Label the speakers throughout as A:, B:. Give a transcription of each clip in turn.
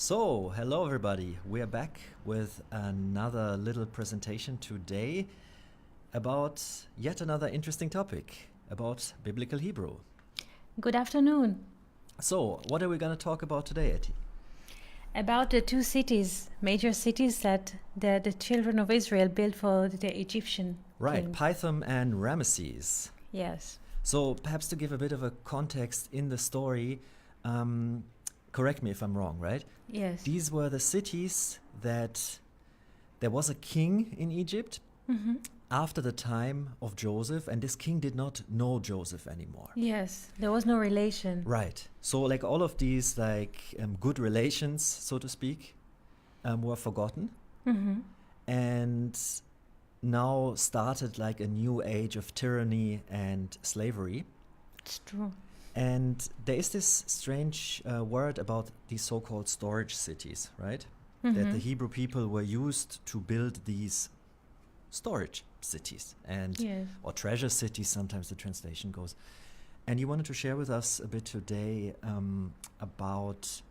A: So, hello everybody. We are back with another little presentation today about yet another interesting topic about biblical Hebrew.
B: Good afternoon.
A: So, what are we going to talk about today, Etty?
B: About the two cities, major cities that the children of Israel built for the Egyptian
A: Right,
B: king.
A: Pythom and Rameses.
B: Yes.
A: So, perhaps to give a bit of a context in the story, correct me if I'm wrong, right?
B: Yes.
A: These were the cities that there was a king in Egypt after the time of Joseph, and this king did not know Joseph anymore.
B: Yes. There was no relation.
A: Right. So like all of these good relations, so to speak, were forgotten, and now started like a new age of tyranny and slavery.
B: It's true.
A: And there is this strange word about these so-called storage cities, right? That the Hebrew people were used to build these storage cities and
B: Yes.
A: or treasure cities, sometimes the translation goes. And you wanted to share with us a bit today about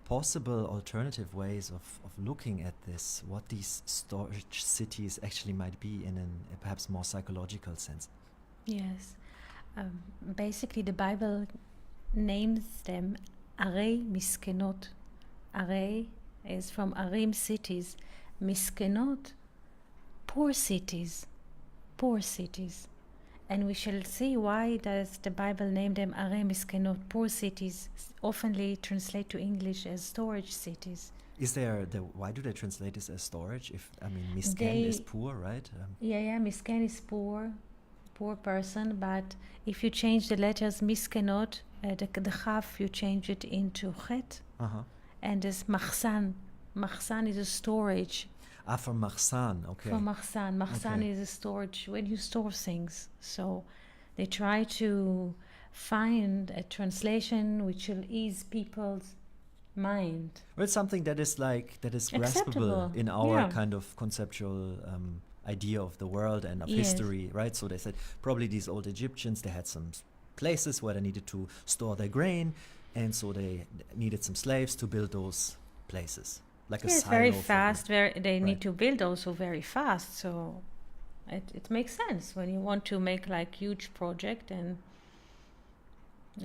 A: possible alternative ways of looking at this, what these storage cities actually might be in a perhaps more psychological sense.
B: Yes. Basically, the Bible names them Arei Miskenot. Arei is from Arim cities. Miskenot, poor cities. Poor cities. And we shall see why does the Bible name them Arei Miskenot, poor cities, oftenly translate to English as storage cities.
A: Is there why do they translate this as storage? Misken is poor, right?
B: Yeah, Misken is poor person, but if you change the letters Miskenot, the Chaf, you change it into Chet, and there's Machsan. Machsan is a storage.
A: From Machsan, okay.
B: For Machsan. Machsan
A: Okay.
B: is a storage, when you store things. So they try to find a translation which will ease people's mind.
A: Well, it's something that is graspable
B: Acceptable,
A: in our
B: yeah.
A: kind of conceptual idea of the world and of
B: Yes.
A: history, right? So they said probably these old Egyptians, they had some places where they needed to store their grain, and so they needed some slaves to build those places, like a
B: Yes,
A: silo.
B: very
A: for-
B: fast. They
A: Right.
B: need to build also very fast. So it makes sense when you want to make like huge project, and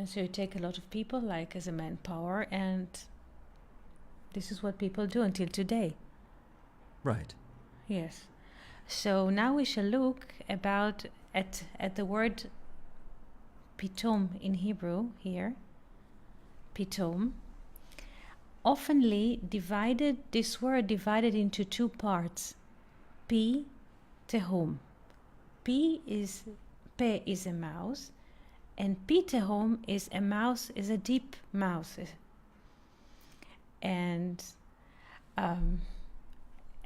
B: so you take a lot of people like as a manpower, and this is what people do until today.
A: Right.
B: Yes. So now we shall look about at the word Pithom in Hebrew here. Pithom. Oftenly divided, this word divided into two parts. P, tehom. P is a mouse, and Pithom is a mouse, is a deep mouse. And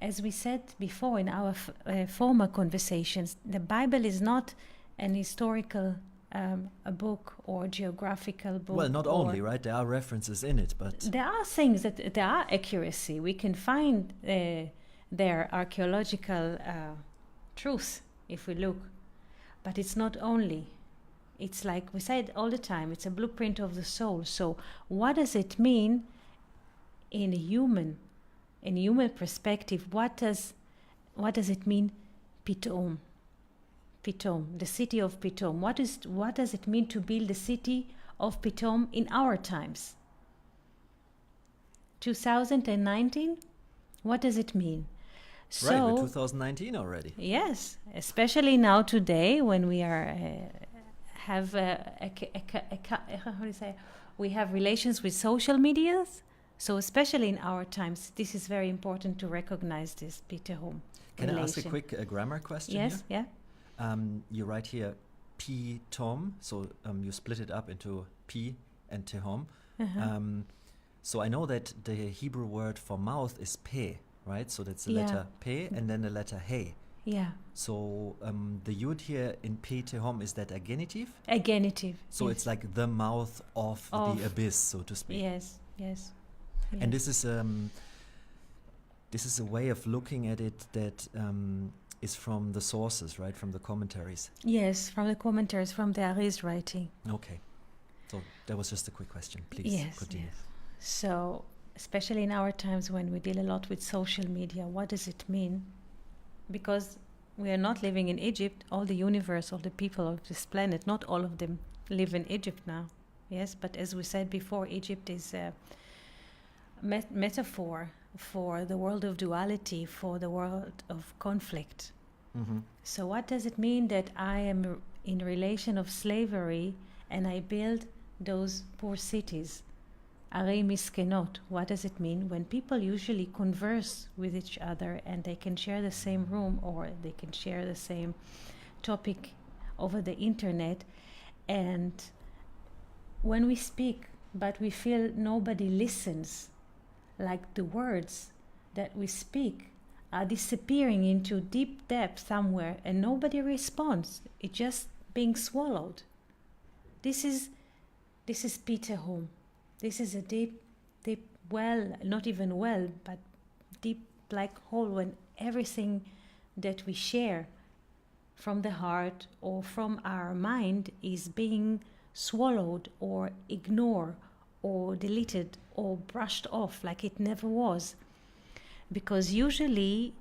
B: as we said before in our former conversations, the Bible is not an historical a book or geographical book.
A: Well, not only, right? There are references in it, but
B: There are things that there are accuracy. We can find their archaeological truth if we look. But it's not only. It's like we said all the time, it's a blueprint of the soul. So what does it mean in a human perspective? What does it mean, Pithom? Pithom, the city of Pithom. What does it mean to build the city of Pithom in our times? 2019? What does it mean?
A: right, we're 2019 already.
B: Yes, especially now today when we are we have relations with social medias. So especially in our times, this is very important to recognize this Pithom.
A: Can I ask a quick grammar question
B: Yes,
A: here?
B: yeah.
A: You write here Pithom, so you split it up into P and Tehom. So I know that the Hebrew word for mouth is Pe, right? So that's the
B: Yeah.
A: letter Pe and then the letter He.
B: Yeah,
A: So the yud here in Pe Tehom, is that a genitive?
B: a genitive.
A: So
B: yes.
A: it's like the mouth of the abyss, so to speak.
B: Yes.
A: And this is a way of looking at it that is from the sources, right? From the commentaries.
B: Yes, from the commentaries, from the Ari's writing.
A: Okay. So that was just a quick question. Please
B: Yes,
A: continue.
B: yes. So especially in our times when we deal a lot with social media, what does it mean? Because we are not living in Egypt. All the universe, all the people of this planet, not all of them live in Egypt now. Yes, but as we said before, Egypt is a metaphor for the world of duality, for the world of conflict.
A: Mm-hmm.
B: So what does it mean that I am in relation of slavery and I build those poor cities? Arei miskenot. What does it mean when people usually converse with each other and they can share the same room or they can share the same topic over the internet, and when we speak but we feel nobody listens, like the words that we speak are disappearing into deep depth somewhere and nobody responds, it's just being swallowed. This is Pithom. This is a deep well, not even well, but deep black hole when everything that we share from the heart or from our mind is being swallowed or ignored or deleted or brushed off like it never was. Because usually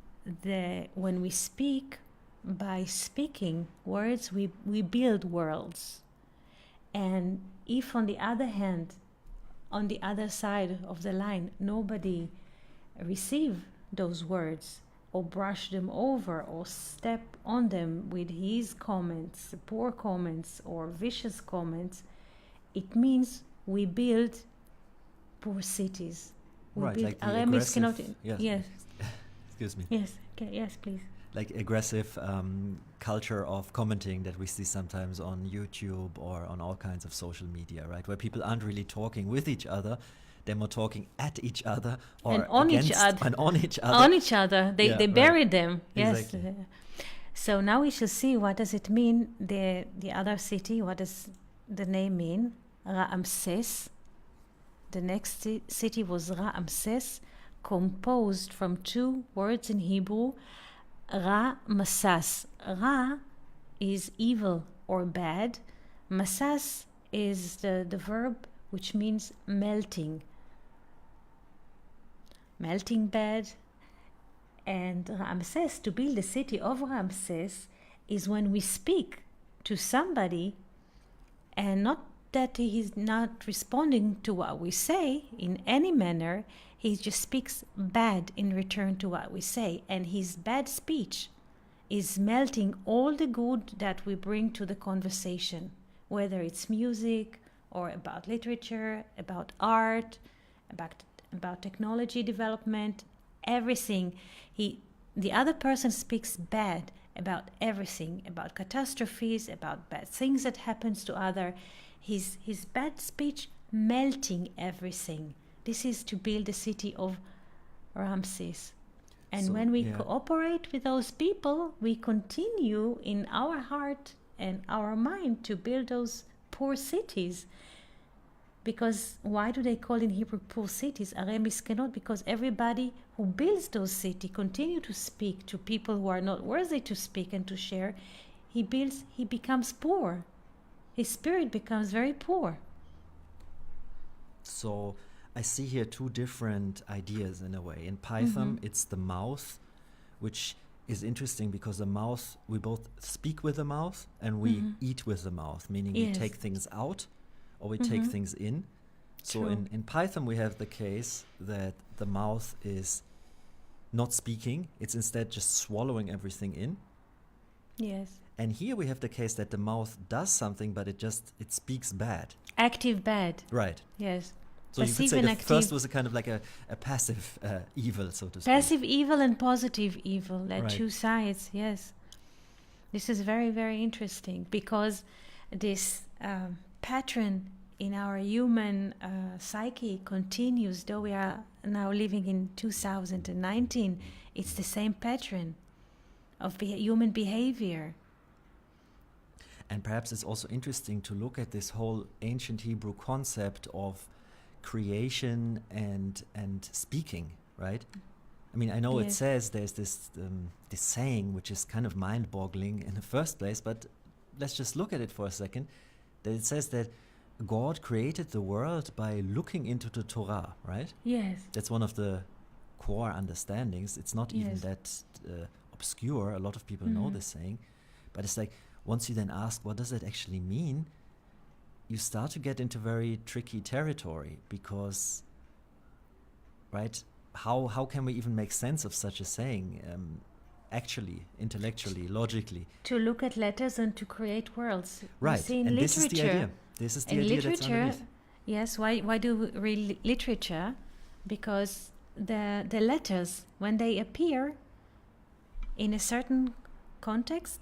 B: when we speak, by speaking words, we build worlds. And if on the other hand, on the other side of the line, nobody receive those words or brush them over or step on them with his comments, poor comments or vicious comments, it means we build poor cities. We
A: Right,
B: build
A: like the aggressive...
B: Yes.
A: Excuse me.
B: Yes. Okay. Yes, please.
A: Like aggressive culture of commenting that we see sometimes on YouTube or on all kinds of social media, right? Where people aren't really talking with each other, they're more talking at each other or
B: and on
A: against
B: each other.
A: And on each other.
B: On each other. They bury
A: right.
B: them. Yes.
A: Exactly.
B: So now we shall see what does it mean, the other city, what does the name mean? Ramses. The next city was Ramses, composed from two words in Hebrew, Ra Masas. Ra is evil or bad. Masas is the verb which means melting. Melting bad. And Ramses, to build the city of Ramses, is when we speak to somebody and not that he's not responding to what we say in any manner, he just speaks bad in return to what we say, and his bad speech is melting all the good that we bring to the conversation, whether it's music or about literature, about art, about technology development, everything. The other person speaks bad about everything, about catastrophes, about bad things that happens to other. His bad speech melting everything. This is to build the city of Ramses. And when we cooperate with those people, we continue in our heart and our mind to build those poor cities. Because why do they call in Hebrew poor cities? Arei miskenot, because everybody who builds those cities continue to speak to people who are not worthy to speak and to share. He becomes poor. His spirit becomes very poor.
A: So I see here two different ideas in a way. In Pythom, it's the mouth, which is interesting because the mouth, we both speak with the mouth and we eat with the mouth, meaning we take things out or we take things in. So in Pythom, we have the case that the mouth is not speaking. It's instead just swallowing everything in.
B: Yes.
A: And here we have the case that the mouth does something, but it speaks bad.
B: Active bad.
A: Right.
B: Yes.
A: So you could say the first was a kind of like a passive evil, so to speak.
B: Passive evil and positive evil, like two sides, yes. This is very, very interesting because this pattern in our human psyche continues, though we are now living in 2019. It's the same pattern of human behavior.
A: And perhaps it's also interesting to look at this whole ancient Hebrew concept of creation and speaking, right? I mean, I know it says there's this saying which is kind of mind-boggling in the first place, but let's just look at it for a second. That it says that God created the world by looking into the Torah, right?
B: Yes.
A: That's one of the core understandings. It's not even
B: Yes.
A: that obscure. A lot of people know this saying. But it's like, once you then ask, what does it actually mean? You start to get into very tricky territory because, right, how can we even make sense of such a saying, actually, intellectually, logically?
B: To look at letters and to create worlds. We
A: Right,
B: see in
A: and
B: literature.
A: this is the idea. This is the
B: In
A: idea that's
B: literature,
A: underneath.
B: yes. Why do we read literature? Because the letters, when they appear in a certain context,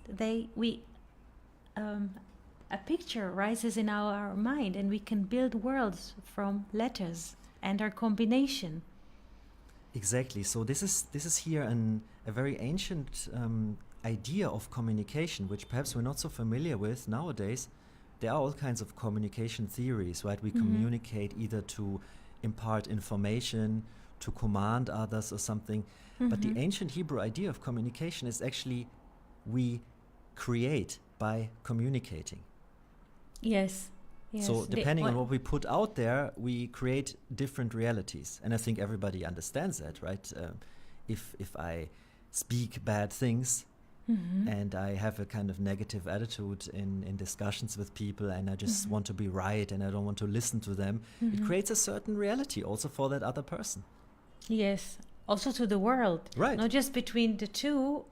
B: a picture rises in our mind, and we can build worlds from letters and their combination.
A: Exactly. So this is here a very ancient idea of communication, which perhaps we're not so familiar with nowadays. There are all kinds of communication theories, right? We communicate either to impart information, to command others or something. But the ancient Hebrew idea of communication is actually we create by communicating.
B: Yes. Yes.
A: So depending on what we put out there, we create different realities. And I think everybody understands that, right? If I speak bad things and I have a kind of negative attitude in discussions with people and I just want to be right and I don't want to listen to them, it creates a certain reality also for that other person.
B: Yes. Also to the world.
A: Right.
B: Not just between the two,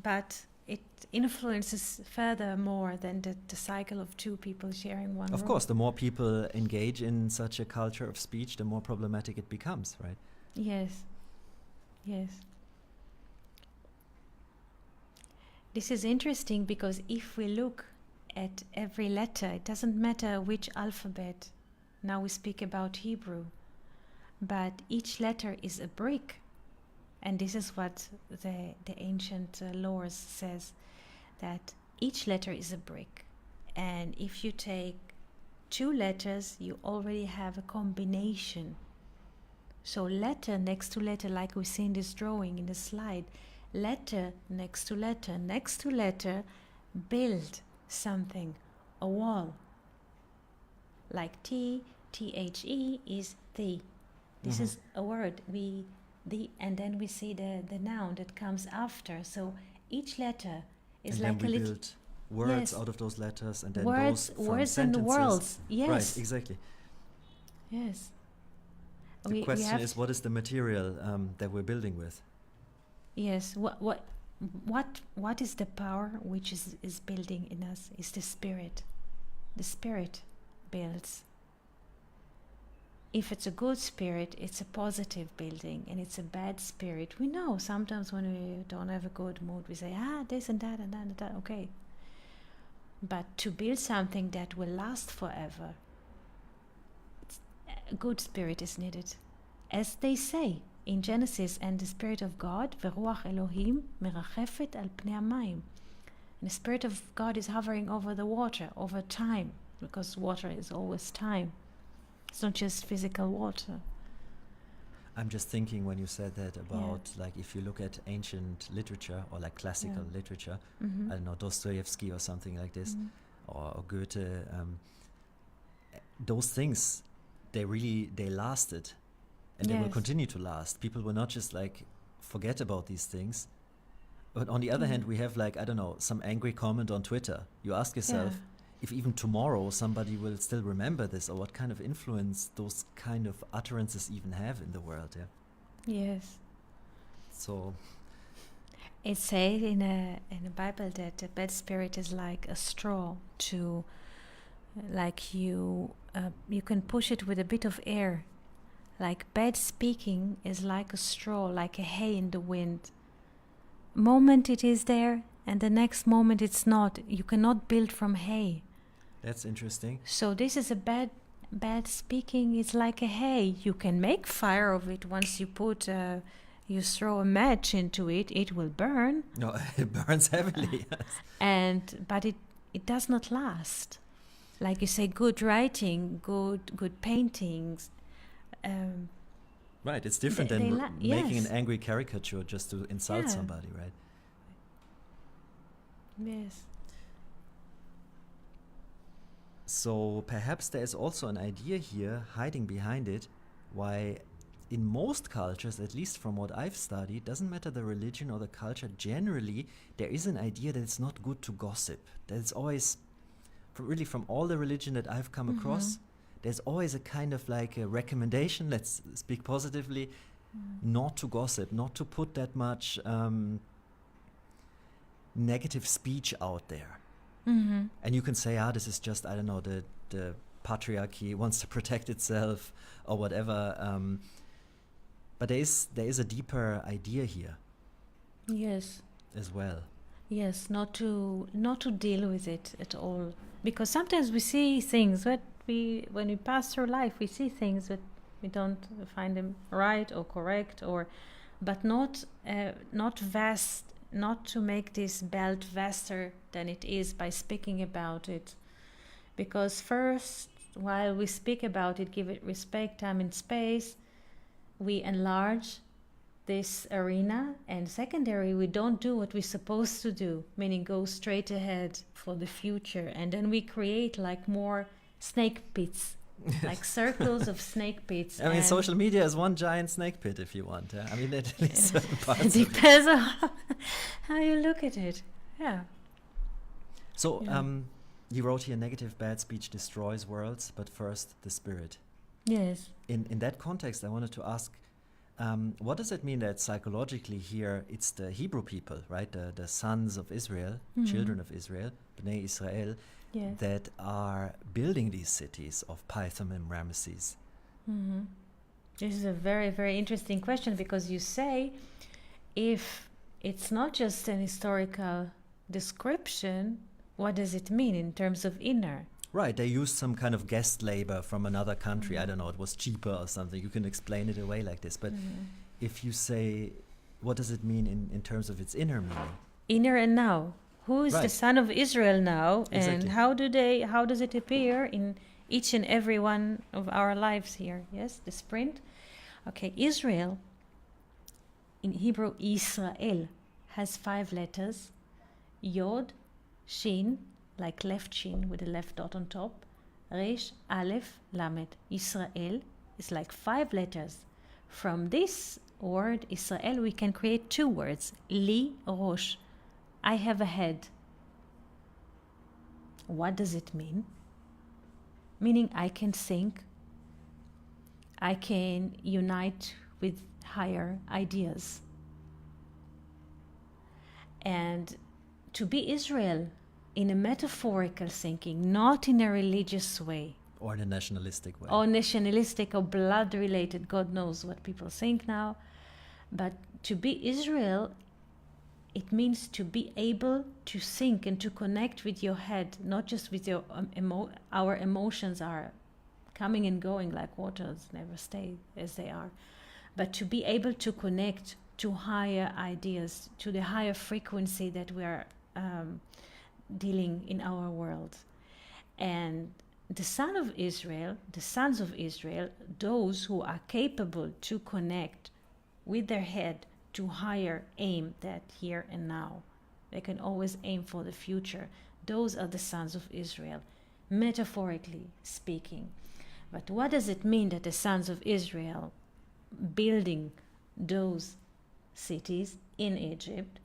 B: but it influences further more than the cycle of two people sharing one room.
A: Of course, the more people engage in such a culture of speech, the more problematic it becomes, right?
B: Yes. Yes. This is interesting because if we look at every letter, it doesn't matter which alphabet. Now we speak about Hebrew. But each letter is a brick. And this is what the ancient lore says, that each letter is a brick. And if you take two letters, you already have a combination. So letter next to letter, like we see in this drawing, in the slide, letter next to letter, build something, a wall. Like T-H-E is the. This is a word. And then we see the noun that comes after. So each letter is
A: and
B: like
A: then
B: a
A: we
B: little
A: build words
B: yes.
A: out of those letters, and then
B: words,
A: those form
B: words
A: sentences.
B: and worlds. Yes.
A: Right, exactly.
B: Yes.
A: The question is, what is the material that we're building with?
B: Yes. What is the power which is building in us? Is the spirit. The spirit builds. If it's a good spirit, it's a positive building, and it's a bad spirit. We know sometimes when we don't have a good mood, we say, this and that and that and that, okay. But to build something that will last forever, a good spirit is needed. As they say in Genesis, and the Spirit of God, Veruach Elohim merachefet al pnei hamayim. And the Spirit of God is hovering over the water, over time, because water is always time. It's not just physical water.
A: I'm just thinking when you said that about like if you look at ancient literature or like classical literature, I don't know, Dostoevsky or something like this, or Goethe, those things, they lasted, and they will continue to last. People will not just like forget about these things. But on the other hand, we have like, I don't know, some angry comment on Twitter. You ask yourself, if even tomorrow somebody will still remember this, or what kind of influence those kind of utterances even have in the world.
B: Yes.
A: So
B: it says in the Bible that a bad spirit is like a straw to, like you can push it with a bit of air. Like bad speaking is like a straw, like a hay in the wind. Moment it is there, and the next moment it's not. You cannot build from hay.
A: that's interesting.
B: So this is a bad speaking. It's like a hay. You can make fire of it once you put, you throw a match into it. It will burn.
A: No, it burns heavily.
B: But it does not last. Like you say, good writing, good paintings.
A: Right, it's different than making an angry caricature just to insult somebody, right?
B: Yes.
A: So perhaps there is also an idea here hiding behind it, why in most cultures, at least from what I've studied, doesn't matter the religion or the culture, generally there is an idea that it's not good to gossip. That it's always, from all the religion that I've come across, there's always a kind of like a recommendation, let's speak positively, not to gossip, not to put that much negative speech out there. And you can say, this is just, I don't know, the patriarchy wants to protect itself or whatever. But there is a deeper idea here.
B: Yes.
A: As well.
B: Yes, not to deal with it at all. Because sometimes we see things that when we pass through life, we see things that we don't find them right or correct, but not vast. Not to make this belt vaster than it is by speaking about it. Because first, while we speak about it, give it respect, time and space, we enlarge this arena. And secondary, we don't do what we're supposed to do, meaning go straight ahead for the future. And then we create like more snake pits. Like circles of snake pits.
A: I mean, social media is one giant snake pit, if you want. I mean, at least certain parts.
B: It depends on how you look at it. Yeah.
A: So, you wrote here, negative bad speech destroys worlds, but first the spirit.
B: Yes.
A: In that context, I wanted to ask, what does it mean that psychologically here it's the Hebrew people, right? The sons of Israel, children of Israel, Bnei Israel,
B: Yes.
A: that are building these cities of Pythom and Rameses?
B: This is a very, very interesting question, because you say if it's not just an historical description, what does it mean in terms of inner?
A: Right, they used some kind of guest labor from another country. I don't know, it was cheaper or something. You can explain it away like this. But if you say, what does it mean in terms of its inner meaning?
B: Inner and now. Who is the son of Israel now,
A: Exactly.
B: and how does it appear in each and every one of our lives here? Yes, the sprint. Okay, Israel, in Hebrew, Israel, has 5 letters. Yod, Shin, like left shin with a left dot on top. Resh, Aleph, Lamed. Israel is like 5 letters. From this word, Israel, we can create 2 words. Li, Rosh. I have a head. What does it mean? Meaning I can think, I can unite with higher ideas. And to be Israel in a metaphorical thinking, not in a religious way.
A: Or in a nationalistic way.
B: Or nationalistic or blood-related, God knows what people think now. But to be Israel, it means to be able to think and to connect with your head, not just with your our emotions are coming and going like waters, never stay as they are, but to be able to connect to higher ideas, to the higher frequency that we are dealing in our world. And the sons of Israel, those who are capable to connect with their head to higher aim that here and now. They can always aim for the future. Those are the sons of Israel, metaphorically speaking. But what does it mean that the sons of Israel building those cities in Egypt,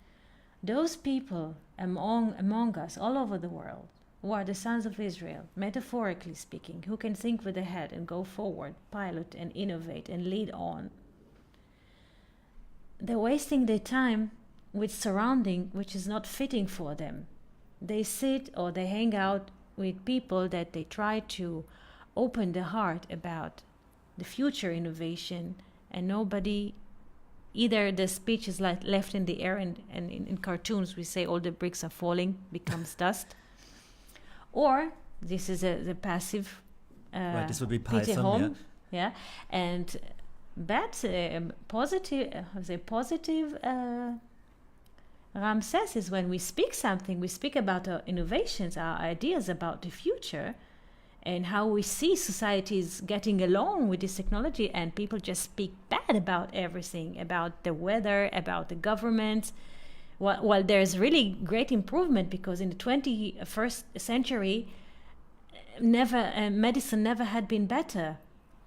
B: those people among us all over the world who are the sons of Israel, metaphorically speaking, who can think with the head and go forward, pilot and innovate and lead on, they're wasting their time with surrounding which is not fitting for them. They sit or they hang out with people that they try to open the heart about the future innovation, and nobody, either the speech is left in the air, and in cartoons we say all the bricks are falling, becomes dust, or this is the passive
A: right, this would be Pythom,
B: Pithom, yeah, and but positive Ramses is when we speak something, we speak about our innovations, our ideas about the future, and how we see societies getting along with this technology, and people just speak bad about everything, about the weather, about the government. While there's really great improvement, because in the 21st century, medicine never had been better.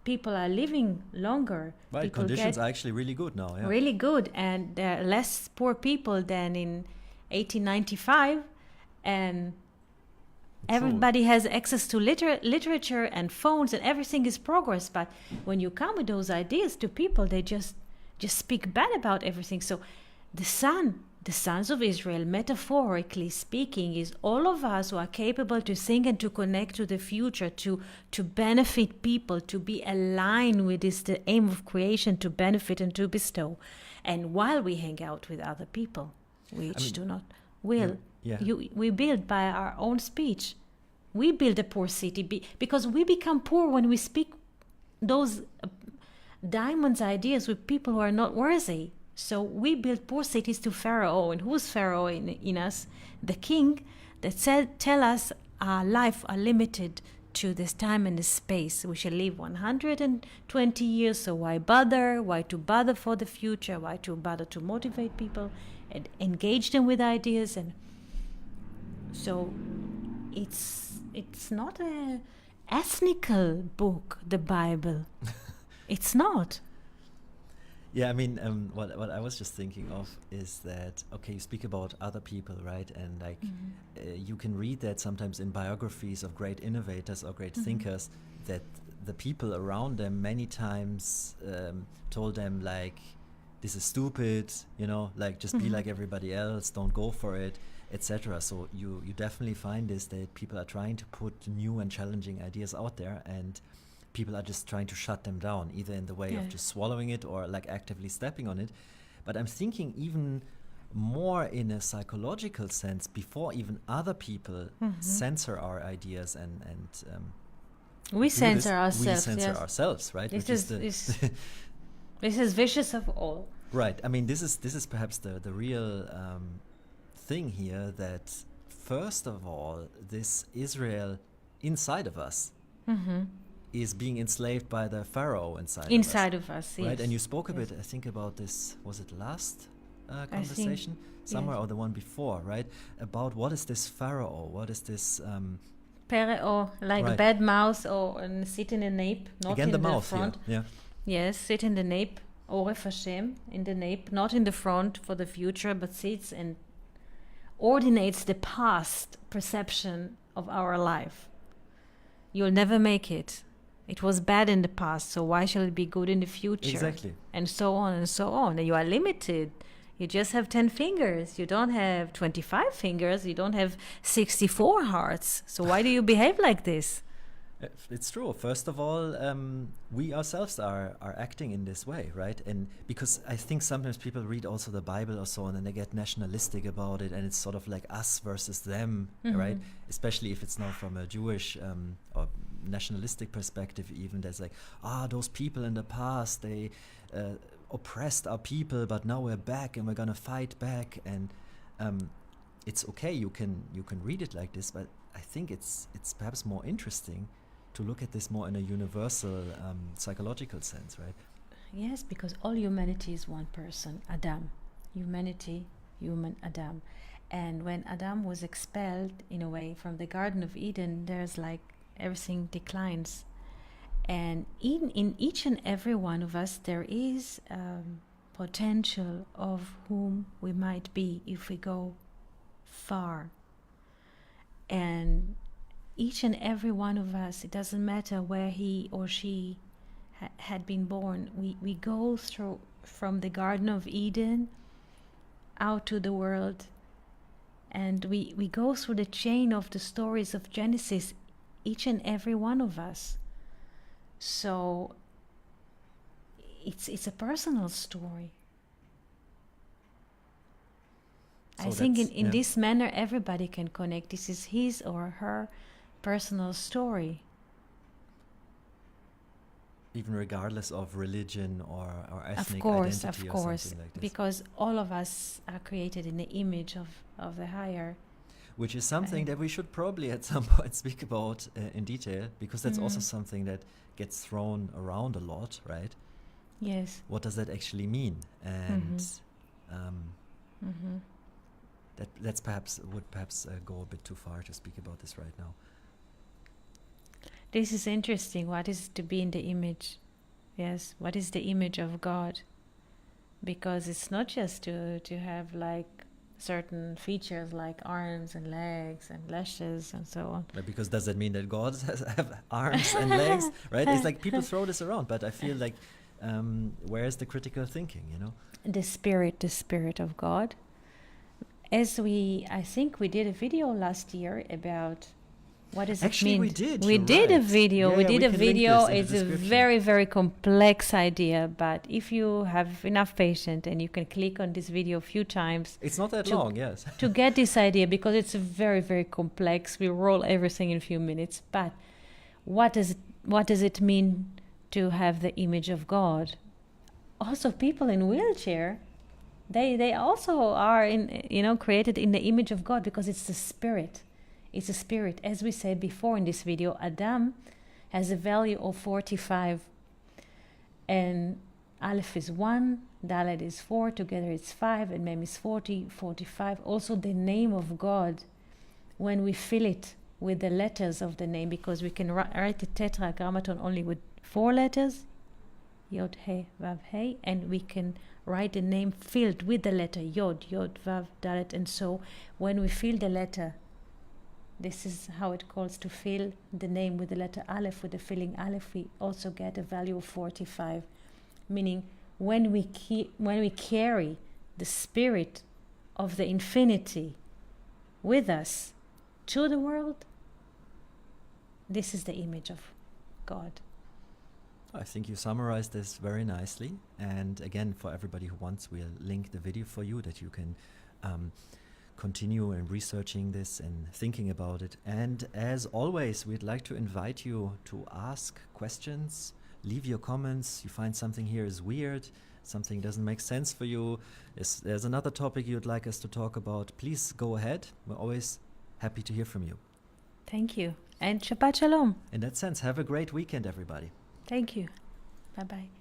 B: People are living longer.
A: Right,
B: People
A: conditions are actually really good now. Yeah.
B: really good, and there are less poor people than in 1895, and everybody has access to literature and phones, and everything is progress. But when you come with those ideas to people, they just speak bad about everything. So the sons of Israel, metaphorically speaking, is all of us who are capable to think and to connect to the future, to benefit people, to be aligned with this, the aim of creation, to benefit and to bestow. And while we hang out with other people, which do not will, we build by our own speech. We build a poor city because we become poor when we speak those diamonds ideas with people who are not worthy. So we build poor cities to Pharaoh. And who's Pharaoh in us? The king that tell us our life are limited to this time and this space. We shall live 120 years, so why bother? Why to bother for the future? Why to bother to motivate people and engage them with ideas? And so it's not a ethnical book, the Bible. It's not.
A: Yeah, I mean, what I was just thinking of is that, okay, you speak about other people, right? And like, you can read that sometimes in biographies of great innovators or great thinkers, that the people around them many times told them like, this is stupid, you know, like just be like everybody else, don't go for it, etc. So you definitely find this, that people are trying to put new and challenging ideas out there, and people are just trying to shut them down, either in the way of just swallowing it or like actively stepping on it. But I'm thinking even more in a psychological sense, before even other people censor our ideas and
B: we censor ourselves.
A: We censor ourselves, right?
B: This is vicious of all.
A: Right. I mean, this is perhaps the real thing here, that first of all, this Israel inside of us is being enslaved by the Pharaoh inside of us,
B: yes.
A: Right? And you spoke a bit, I think, about this, was it last conversation? Somewhere, or the one before, right? About what is this Pharaoh? What is this...
B: Pharaoh, like a bad mouse, or sit in the nape, not
A: again,
B: in
A: the
B: the front.
A: Yeah.
B: Yes, sit in the nape, Oref Hashem, in the nape, not in the front for the future, but sits and ordinates the past perception of our life. You'll never make it. It was bad in the past, so why shall it be good in the future?
A: Exactly.
B: And so on and so on. And you are limited. You just have 10 fingers. You don't have 25 fingers. You don't have 64 hearts. So why do you behave like this?
A: It's true. First of all, we ourselves are acting in this way, right? And because I think sometimes people read also the Bible or so on, and they get nationalistic about it, and it's sort of like us versus them, right? Especially if it's now from a Jewish or nationalistic perspective, even there's like, those people in the past, they oppressed our people, but now we're back and we're gonna fight back. And it's okay, you can read it like this, but I think it's perhaps more interesting to look at this more in a universal psychological sense, right?
B: Yes, because all humanity is one person, Adam. Humanity, human Adam. And when Adam was expelled, in a way, from the Garden of Eden, there's like everything declines. And in each and every one of us, there is potential of whom we might be if we go far. And each and every one of us, it doesn't matter where he or she had been born, we go through from the Garden of Eden out to the world, and we go through the chain of the stories of Genesis, each and every one of us. So it's a personal story. So I think in this manner everybody can connect. This is his or her personal story.
A: Even regardless of religion or ethnic
B: identity
A: or something like this.
B: Because all of us are created in the image of the higher.
A: Which is something that we should probably at some point speak about in detail, because that's also something that gets thrown around a lot, right?
B: Yes.
A: What does that actually mean? And that's would perhaps go a bit too far to speak about this right now.
B: This is interesting. What is to be in the image? Yes, what is the image of God? Because it's not just to have like certain features like arms and legs and lashes and so on.
A: But because does that mean that God have arms and legs, right? It's like people throw this around, but I feel like where is the critical thinking, you know?
B: The spirit of God. I think we did a video last year about what does
A: Actually,
B: it mean.
A: we did.
B: We
A: you're
B: did a
A: right.
B: video.
A: Yeah,
B: we
A: yeah,
B: did
A: we
B: a
A: can link
B: video.
A: this in the
B: It's a
A: description.
B: very, very complex idea, but if you have enough patience and you can click on this video a few times
A: It's not that
B: to-
A: long, yes.
B: to get this idea, because it's very, very complex. We roll everything in a few minutes. But what does it mean to have the image of God? Also, people in wheelchair, they also are created in the image of God, because it's the spirit. It's a spirit. As we said before in this video, Adam has a value of 45, and Aleph is 1, Dalet is 4, together it's 5, and Mem is 40, 45. Also the name of God, when we fill it with the letters of the name, because we can write the tetragrammaton only with 4 letters, Yod, He, Vav, He, and we can write the name filled with the letter Yod, Yod, Vav, Dalet, and so when we fill the letter, this is how it calls to fill the name with the letter Aleph, with the filling Aleph, we also get a value of 45, meaning when we carry the spirit of the infinity with us to the world, this is the image of God.
A: I think you summarized this very nicely. And again, for everybody who wants, we'll link the video for you that you can continue in researching this and thinking about it. And as always, we'd like to invite you to ask questions, leave your comments. You find something here is weird, something doesn't make sense for you, there's another topic you'd like us to talk about, please go ahead. We're always happy to hear from you.
B: Thank you. And Shabbat Shalom.
A: In that sense, have a great weekend, everybody.
B: Thank you. Bye-bye.